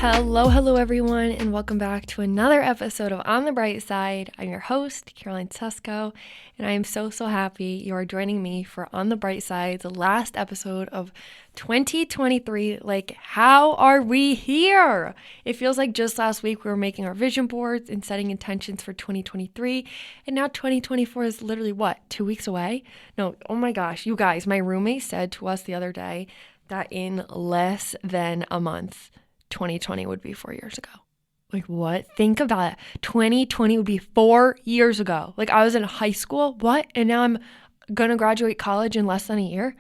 Hello, everyone, and welcome back to another episode of On the Bright Side. I'm your host, Caroline Sesko, and I am so happy you are joining me for On the Bright Side, the last episode of 2023. Like, how are we here? It feels like just last week we were making our vision boards and setting intentions for 2023, and now 2024 is literally, 2 weeks away? No, oh my gosh, you guys, my roommate said to us the other day that in less than a month, 2020 would be 4 years ago. Like, what? Think about it. 2020 would be 4 years ago. Like, I was in high school. What? And now I'm going to graduate college in less than a year?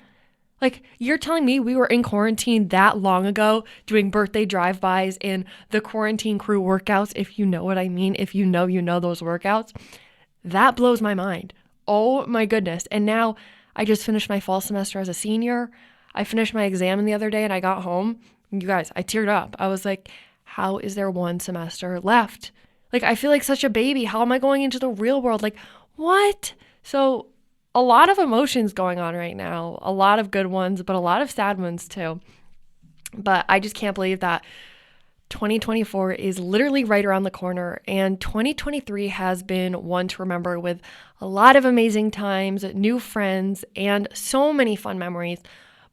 Like, you're telling me we were in quarantine that long ago doing birthday drive-bys and the quarantine crew workouts, if you know what I mean, if you know those workouts. That blows my mind. Oh my goodness. And now I just finished my fall semester as a senior. I finished my exam the other day and I got home. You guys, I teared up. I was like, how is there one semester left? Like, I feel like such a baby. How am I going into the real world? Like, what? So a lot of emotions going on right now, a lot of good ones, but a lot of sad ones too. But I just can't believe that 2024 is literally right around the corner, and 2023 has been one to remember with a lot of amazing times, new friends, and so many fun memories.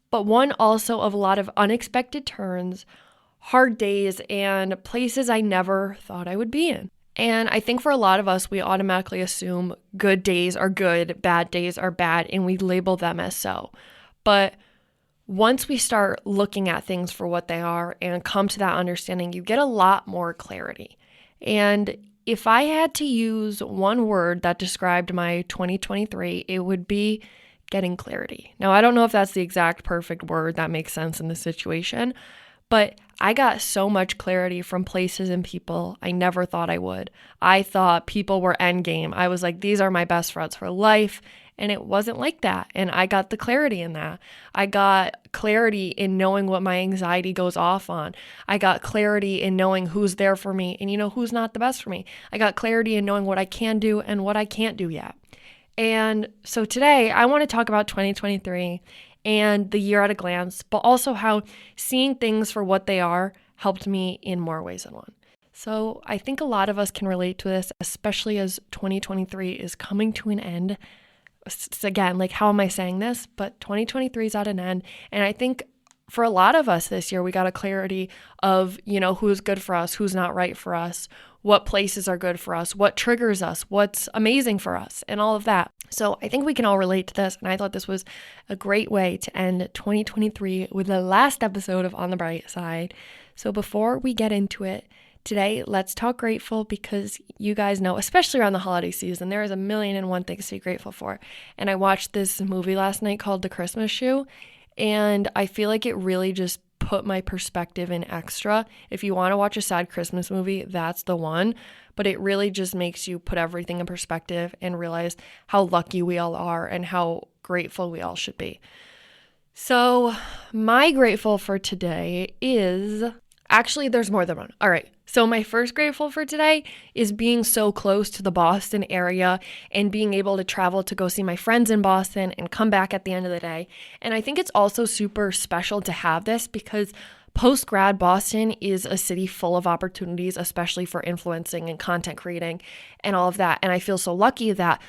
But one also of a lot of unexpected turns, hard days, and places I never thought I would be in. And I think for a lot of us, we automatically assume good days are good, bad days are bad, and we label them as so. But once we start looking at things for what they are and come to that understanding, you get a lot more clarity. And if I had to use one word that described my 2023, it would be getting clarity. Now, I don't know if that's the exact perfect word that makes sense in this situation, but I got so much clarity from places and people I never thought I would. I thought people were endgame. I was like, these are my best friends for life. And it wasn't like that. And I got the clarity in that. I got clarity in knowing what my anxiety goes off on. I got clarity in knowing who's there for me and who's not the best for me. I got clarity in knowing what I can do and what I can't do yet. And so today I want to talk about 2023 and the year at a glance, but also how seeing things for what they are helped me in more ways than one. So I think a lot of us can relate to this, especially as 2023 is coming to an end. Again, like, how am I saying this? But 2023 is at an end. And I think for a lot of us this year, we got a clarity of, who's good for us, who's not right for us, what places are good for us, what triggers us, what's amazing for us, and all of that. So I think we can all relate to this, and I thought this was a great way to end 2023 with the last episode of On the Bright Side. So before we get into it, today, let's talk grateful, because you guys know, especially around the holiday season, there is a million and one things to be grateful for. And I watched this movie last night called The Christmas Shoe, and I feel like it really just put my perspective in extra. If you want to watch a sad Christmas movie, that's the one. But it really just makes you put everything in perspective and realize how lucky we all are and how grateful we all should be. So my grateful for today is... Actually, there's more than one. All right. So my first grateful for today is being so close to the Boston area and being able to travel to go see my friends in Boston and come back at the end of the day. And I think it's also super special to have this because post-grad Boston is a city full of opportunities, especially for influencing and content creating and all of that. And I feel so lucky that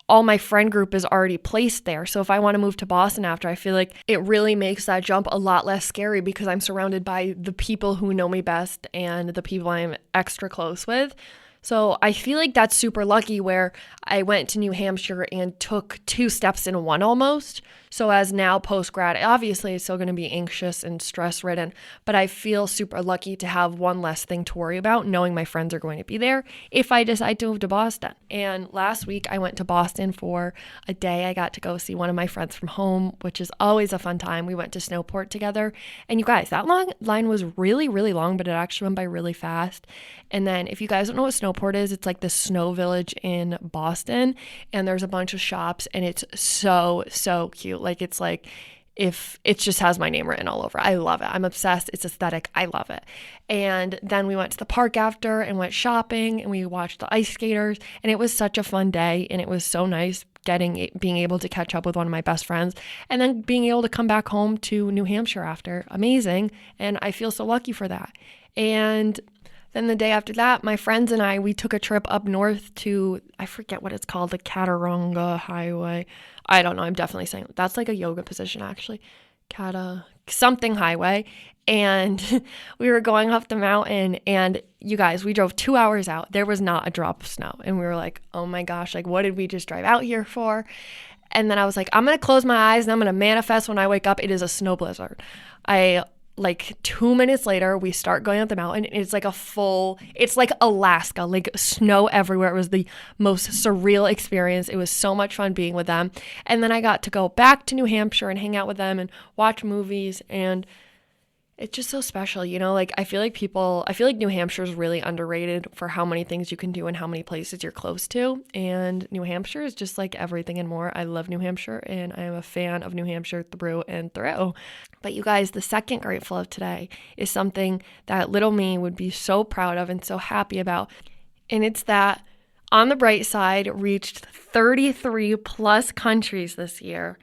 all my friend group is already placed there. So if I want to move to Boston after, I feel like it really makes that jump a lot less scary because I'm surrounded by the people who know me best and the people I'm extra close with. So I feel like that's super lucky where I went to New Hampshire and took 2 steps in one almost. So as now post-grad, obviously it's still going to be anxious and stress-ridden, but I feel super lucky to have one less thing to worry about, knowing my friends are going to be there if I decide to move to Boston. And last week I went to Boston for a day. I got to go see one of my friends from home, which is always a fun time. We went to Snowport together. And you guys, that line was really, really long, but it actually went by really fast. And then if you guys don't know what Snowport is, it's like the snow village in Boston, and there's a bunch of shops, and it's so cute. Like, it's like if it just has my name written all over. I love it. I'm obsessed. It's aesthetic. I love it. And then we went to the park after and went shopping, and we watched the ice skaters, and it was such a fun day, and it was so nice being able to catch up with one of my best friends and then being able to come back home to New Hampshire after. Amazing. And I feel so lucky for that. And then the day after that, my friends and we took a trip up north to, I forget what it's called, the Cataronga Highway. I don't know. I'm definitely saying that's like a yoga position, actually. Something highway. And we were going up the mountain, and you guys, we drove 2 hours out. There was not a drop of snow. And we were like, oh my gosh, like, what did we just drive out here for? And then I was like, I'm going to close my eyes and I'm going to manifest when I wake up. It is a snow blizzard. Like 2 minutes later, we start going up the mountain. It's like it's like Alaska, like snow everywhere. It was the most surreal experience. It was so much fun being with them. And then I got to go back to New Hampshire and hang out with them and watch movies. And it's just so special, like I feel like New Hampshire is really underrated for how many things you can do and how many places you're close to. And New Hampshire is just like everything and more. I love New Hampshire, and I am a fan of New Hampshire through and through. But you guys, the second grateful of today is something that little me would be so proud of and so happy about. And it's that On the Bright Side reached 33 plus countries this year.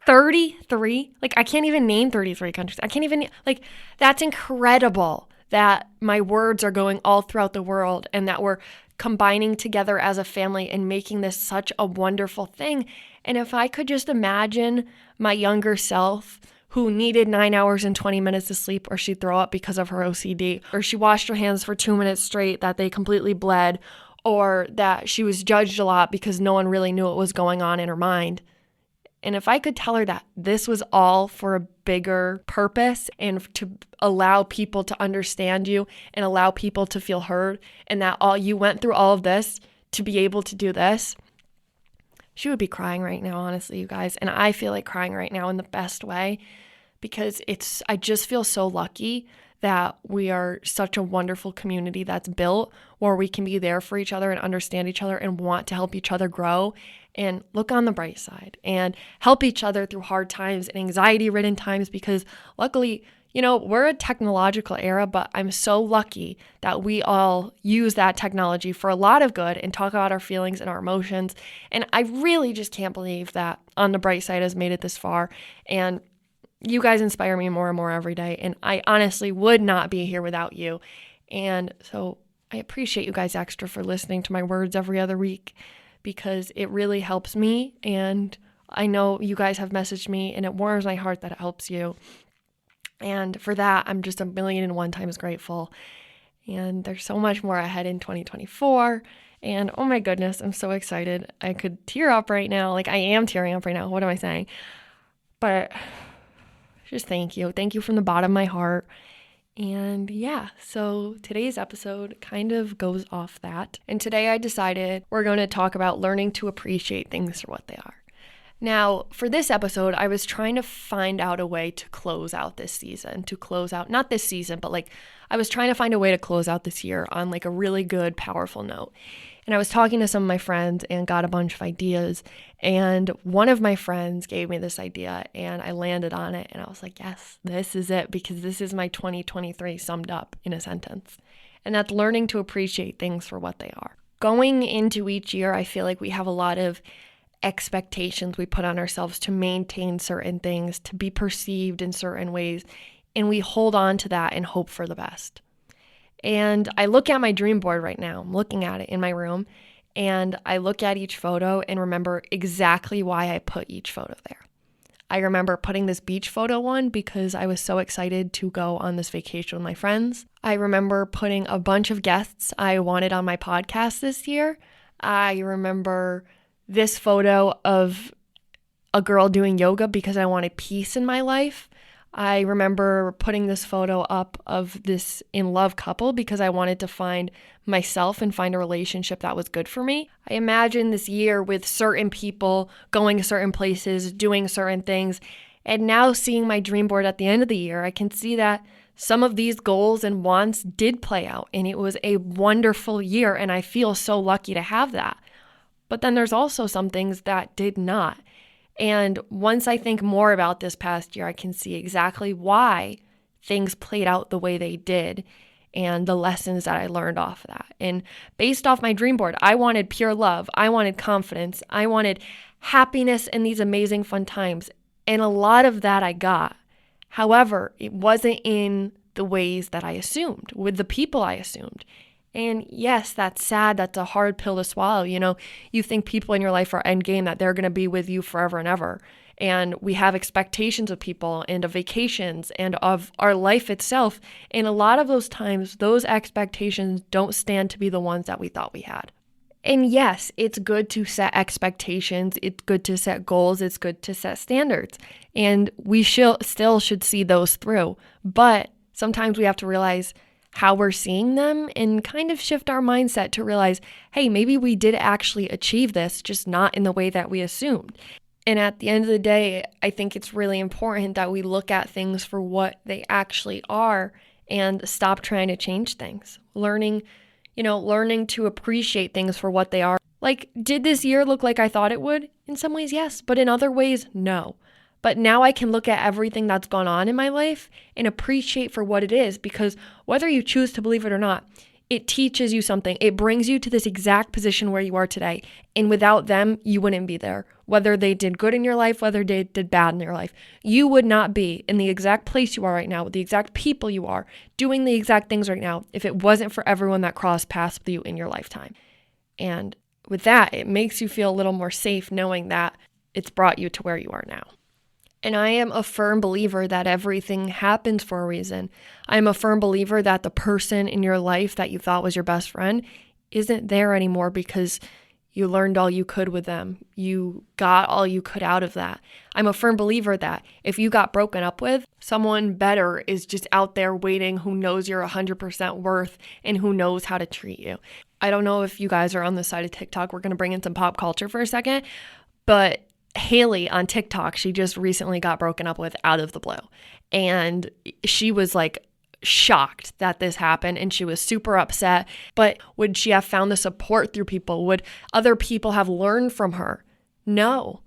33? Like, I can't even name 33 countries. I can't even, that's incredible that my words are going all throughout the world and that we're combining together as a family and making this such a wonderful thing. And if I could just imagine my younger self who needed 9 hours and 20 minutes of sleep, or she'd throw up because of her OCD, or she washed her hands for 2 minutes straight that they completely bled, or that she was judged a lot because no one really knew what was going on in her mind. And if I could tell her that this was all for a bigger purpose and to allow people to understand you and allow people to feel heard, and that you went through all of this to be able to do this, she would be crying right now, honestly, you guys. And I feel like crying right now in the best way, because I just feel so lucky that we are such a wonderful community that's built where we can be there for each other and understand each other and want to help each other grow and look on the bright side and help each other through hard times and anxiety-ridden times, because luckily, we're a technological era, but I'm so lucky that we all use that technology for a lot of good and talk about our feelings and our emotions. And I really just can't believe that On the Bright Side has made it this far. And you guys inspire me more and more every day. And I honestly would not be here without you. And so I appreciate you guys extra for listening to my words every other week, because it really helps me. And I know you guys have messaged me, and it warms my heart that it helps you. And for that, I'm just 1,000,001 times grateful. And there's so much more ahead in 2024. And oh my goodness, I'm so excited. I could tear up right now. Like, I am tearing up right now. What am I saying? But just thank you. Thank you from the bottom of my heart. And yeah, so today's episode kind of goes off that. And today I decided we're going to talk about learning to appreciate things for what they are. Now, for this episode, I was trying to find out a way to close out this season, not this season, but I was trying to find a way to close out this year on a really good, powerful note. And I was talking to some of my friends and got a bunch of ideas. And one of my friends gave me this idea, and I landed on it. And I was like, yes, this is it, because this is my 2023 summed up in a sentence. And that's learning to appreciate things for what they are. Going into each year, I feel like we have a lot of expectations we put on ourselves to maintain certain things, to be perceived in certain ways. And we hold on to that and hope for the best. And I look at my dream board right now. I'm looking at it in my room, and I look at each photo and remember exactly why I put each photo there. I remember putting this beach photo on because I was so excited to go on this vacation with my friends. I remember putting a bunch of guests I wanted on my podcast this year. I remember this photo of a girl doing yoga because I wanted peace in my life. I remember putting this photo up of this in love couple because I wanted to find myself and find a relationship that was good for me. I imagine this year with certain people going to certain places, doing certain things, and now seeing my dream board at the end of the year, I can see that some of these goals and wants did play out, and it was a wonderful year, and I feel so lucky to have that. But then there's also some things that did not. And once I think more about this past year, I can see exactly why things played out the way they did and the lessons that I learned off of that. And based off my dream board, I wanted pure love. I wanted confidence. I wanted happiness and these amazing fun times. And a lot of that I got. However, it wasn't in the ways that I assumed, with the people I assumed. And yes, that's sad. That's a hard pill to swallow. You think people in your life are endgame, that they're going to be with you forever and ever. And we have expectations of people and of vacations and of our life itself. And a lot of those times, those expectations don't stand to be the ones that we thought we had. And yes, it's good to set expectations. It's good to set goals. It's good to set standards. And we still should see those through. But sometimes we have to realize how we're seeing them and kind of shift our mindset to realize, hey, maybe we did actually achieve this, just not in the way that we assumed. And at the end of the day, I think it's really important that we look at things for what they actually are and stop trying to change things. Learning to appreciate things for what they are. Like, did this year look like I thought it would? In some ways, yes, but in other ways, no. But now I can look at everything that's gone on in my life and appreciate for what it is, because whether you choose to believe it or not, it teaches you something. It brings you to this exact position where you are today. And without them, you wouldn't be there. Whether they did good in your life, whether they did bad in your life, you would not be in the exact place you are right now, with the exact people you are, doing the exact things right now, if it wasn't for everyone that crossed paths with you in your lifetime. And with that, it makes you feel a little more safe knowing that it's brought you to where you are now. And I am a firm believer that everything happens for a reason. I am a firm believer that the person in your life that you thought was your best friend isn't there anymore because you learned all you could with them. You got all you could out of that. I'm a firm believer that if you got broken up with, someone better is just out there waiting, who knows you're 100% worth and who knows how to treat you. I don't know if you guys are on the side of TikTok. We're going to bring in some pop culture for a second, but Haley on TikTok, she just recently got broken up with out of the blue. And she was like shocked that this happened and she was super upset. But would she have found the support through people? Would other people have learned from her? No,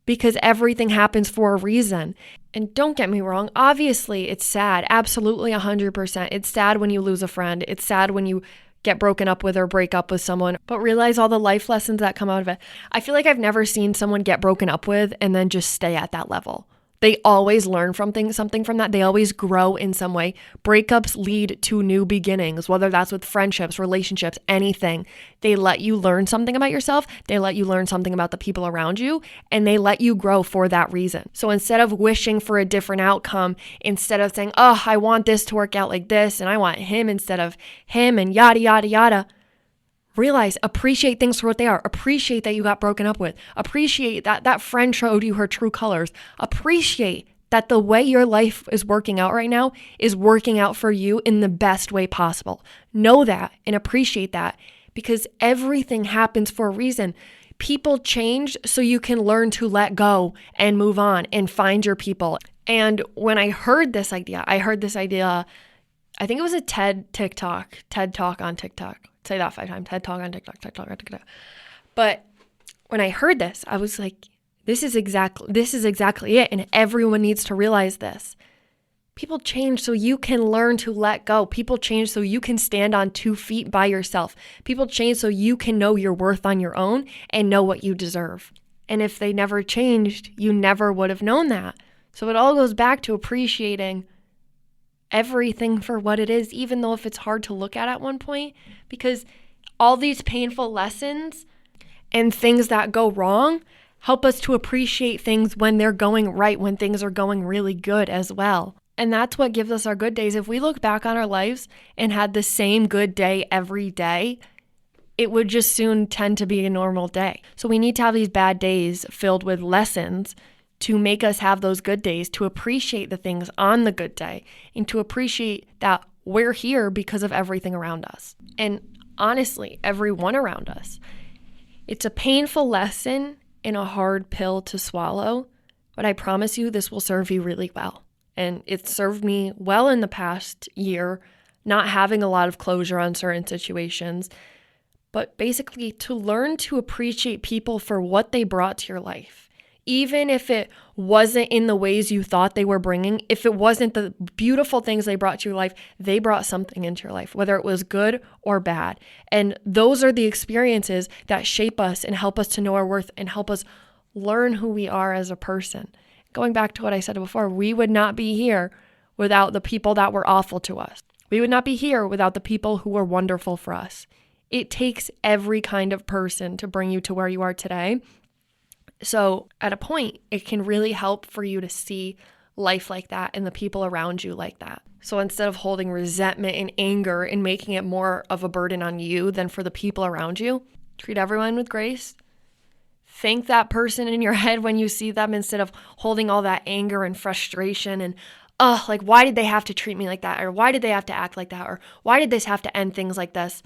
because everything happens for a reason. And don't get me wrong, obviously it's sad. Absolutely 100%. It's sad when you lose a friend. It's sad when you get broken up with or break up with someone, but realize all the life lessons that come out of it. I feel like I've never seen someone get broken up with and then just stay at that level. They always learn from something from that. They always grow in some way. Breakups lead to new beginnings, whether that's with friendships, relationships, anything. They let you learn something about yourself. They let you learn something about the people around you, and they let you grow for that reason. So instead of wishing for a different outcome, instead of saying, oh, I want this to work out like this, and I want him instead of him, and yada, yada, yada, realize, appreciate things for what they are. Appreciate that you got broken up with. Appreciate that that friend showed you her true colors. Appreciate that the way your life is working out right now is working out for you in the best way possible. Know that and appreciate that, because everything happens for a reason. People change so you can learn to let go and move on and find your people. And when I heard this idea, I think it was a TED Talk on TikTok. Say that 5 times. TED Talk on TikTok, TED Talk on TikTok. But when I heard this, I was like, this is exactly it. And everyone needs to realize this. People change so you can learn to let go. People change so you can stand on 2 feet by yourself. People change so you can know your worth on your own and know what you deserve. And if they never changed, you never would have known that. So it all goes back to appreciating everything for what it is, even though if it's hard to look at one point, because all these painful lessons and things that go wrong help us to appreciate things when they're going right, when things are going really good as well. And that's what gives us our good days. If we look back on our lives and had the same good day every day, it would just soon tend to be a normal day. So we need to have these bad days filled with lessons to make us have those good days, to appreciate the things on the good day, and to appreciate that we're here because of everything around us. And honestly, everyone around us. It's a painful lesson and a hard pill to swallow, but I promise you this will serve you really well. And it served me well in the past year, not having a lot of closure on certain situations, but basically to learn to appreciate people for what they brought to your life. Even if it wasn't in the ways you thought they were bringing, if it wasn't the beautiful things they brought to your life, they brought something into your life, whether it was good or bad. And those are the experiences that shape us and help us to know our worth and help us learn who we are as a person. Going back to what I said before, we would not be here without the people that were awful to us. We would not be here without the people who were wonderful for us. It takes every kind of person to bring you to where you are today. So at a point, it can really help for you to see life like that and the people around you like that. So instead of holding resentment and anger and making it more of a burden on you than for the people around you, treat everyone with grace. Thank that person in your head when you see them instead of holding all that anger and frustration and, like, why did they have to treat me like that? Or why did they have to act like that? Or why did this have to end things like this?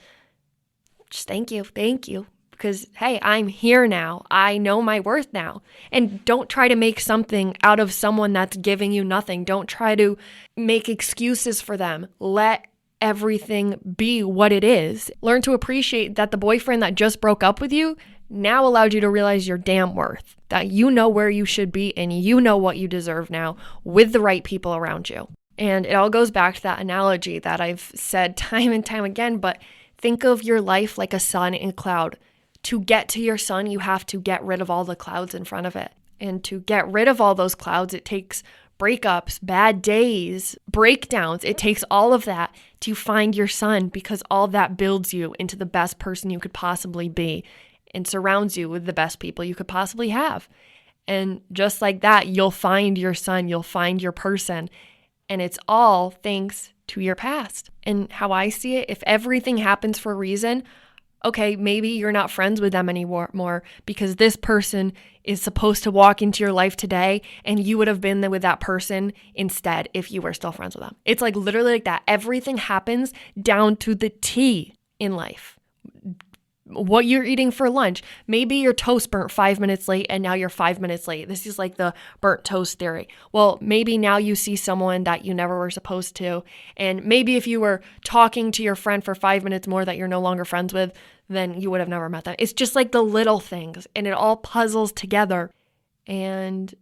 Just thank you. Because, hey, I'm here now. I know my worth now. And don't try to make something out of someone that's giving you nothing. Don't try to make excuses for them. Let everything be what it is. Learn to appreciate that the boyfriend that just broke up with you now allowed you to realize your damn worth, that you know where you should be and you know what you deserve now with the right people around you. And it all goes back to that analogy that I've said time and time again, but think of your life like a sun and cloud. To get to your sun, you have to get rid of all the clouds in front of it. And to get rid of all those clouds, it takes breakups, bad days, breakdowns. It takes all of that to find your sun, because all of that builds you into the best person you could possibly be and surrounds you with the best people you could possibly have. And just like that, you'll find your sun, you'll find your person. And it's all thanks to your past. And how I see it, if everything happens for a reason, okay, maybe you're not friends with them anymore because this person is supposed to walk into your life today and you would have been there with that person instead if you were still friends with them. It's like literally like that. Everything happens down to the T in life. What you're eating for lunch. Maybe your toast burnt 5 minutes late and now you're 5 minutes late. This is like the burnt toast theory. Well, maybe now you see someone that you never were supposed to. And maybe if you were talking to your friend for 5 minutes more that you're no longer friends with, then you would have never met them. It's just like the little things and it all puzzles together. And,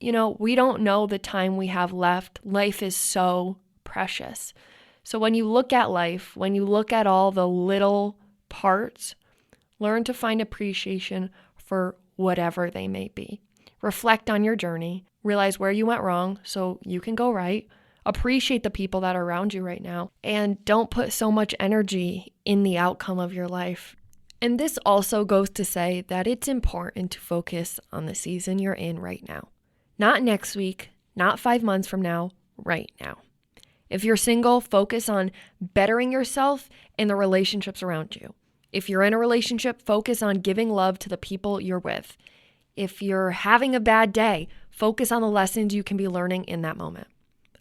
we don't know the time we have left. Life is so precious. So when you look at life, when you look at all the little parts, learn to find appreciation for whatever they may be. Reflect on your journey. Realize where you went wrong so you can go right. Appreciate the people that are around you right now. And don't put so much energy in the outcome of your life. And this also goes to say that it's important to focus on the season you're in right now. Not next week, not 5 months from now, right now. If you're single, focus on bettering yourself and the relationships around you. If you're in a relationship, focus on giving love to the people you're with. If you're having a bad day, focus on the lessons you can be learning in that moment.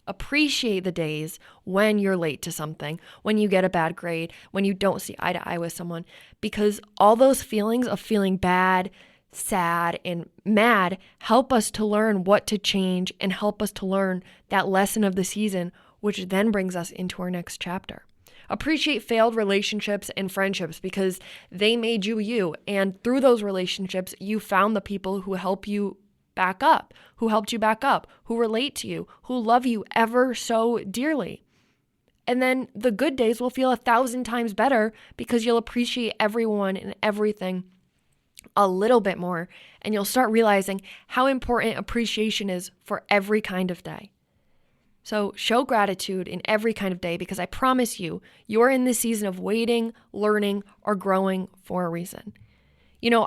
Appreciate the days when you're late to something, when you get a bad grade, when you don't see eye to eye with someone, because all those feelings of feeling bad, sad, and mad help us to learn what to change and help us to learn that lesson of the season, which then brings us into our next chapter. Appreciate failed relationships and friendships because they made you you. And through those relationships, you found the people who help you back up, who helped you back up, who relate to you, who love you ever so dearly. And then the good days will feel 1,000 times better because you'll appreciate everyone and everything a little bit more. And you'll start realizing how important appreciation is for every kind of day. So show gratitude in every kind of day because I promise you, you're in this season of waiting, learning, or growing for a reason.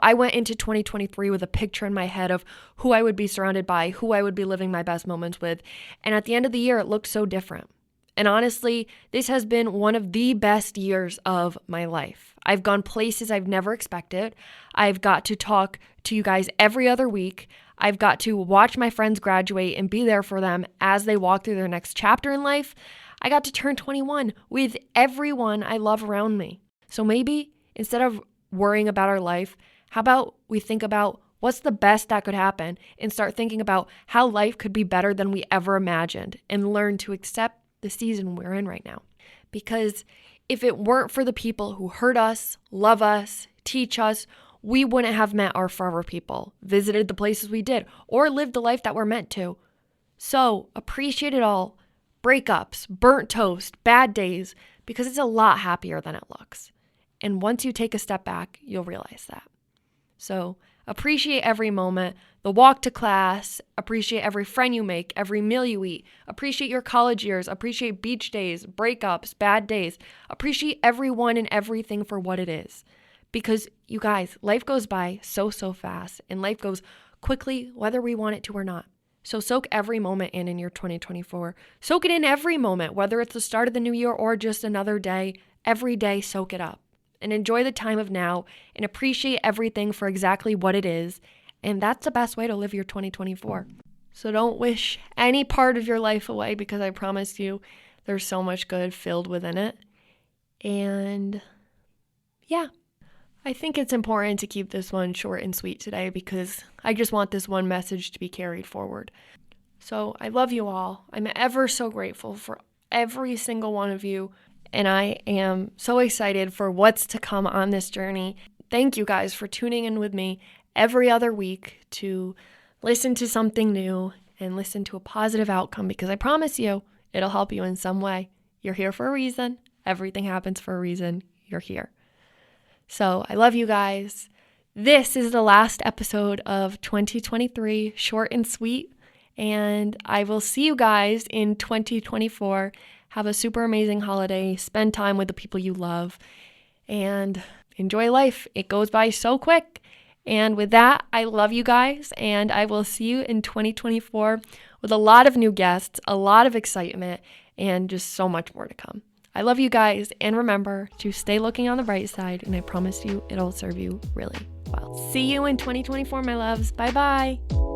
I went into 2023 with a picture in my head of who I would be surrounded by, who I would be living my best moments with. And at the end of the year, it looked so different. And honestly, this has been one of the best years of my life. I've gone places I've never expected. I've got to talk to you guys every other week. I've got to watch my friends graduate and be there for them as they walk through their next chapter in life. I got to turn 21 with everyone I love around me. So maybe instead of worrying about our life, how about we think about what's the best that could happen and start thinking about how life could be better than we ever imagined and learn to accept the season we're in right now. Because if it weren't for the people who hurt us, love us, teach us, we wouldn't have met our forever people, visited the places we did, or lived the life that we're meant to. So appreciate it all. Breakups, burnt toast, bad days, because it's a lot happier than it looks. And once you take a step back, you'll realize that. So Appreciate every moment, the walk to class, appreciate every friend you make, every meal you eat, appreciate your college years, appreciate beach days, breakups, bad days, appreciate everyone and everything for what it is. Because you guys, life goes by so fast, and life goes quickly whether we want it to or not. So soak every moment in your 2024. Soak it in every moment, whether it's the start of the new year or just another day. Every day, soak it up. And enjoy the time of now and appreciate everything for exactly what it is. And that's the best way to live your 2024. So don't wish any part of your life away, because I promise you there's so much good filled within it. And yeah, I think it's important to keep this one short and sweet today, because I just want this one message to be carried forward. So I love you all. I'm ever so grateful for every single one of you. And I am so excited for what's to come on this journey. Thank you guys for tuning in with me every other week to listen to something new and listen to a positive outcome, because I promise you it'll help you in some way. You're here for a reason. Everything happens for a reason. You're here. So I love you guys. This is the last episode of 2023, short and sweet. And I will see you guys in 2024. Have a super amazing holiday. Spend time with the people you love and enjoy life. It goes by so quick. And with that, I love you guys, and I will see you in 2024 with a lot of new guests, a lot of excitement, and just so much more to come. I love you guys, and remember to stay looking on the bright side, and I promise you it'll serve you really well. See you in 2024, my loves. Bye-bye.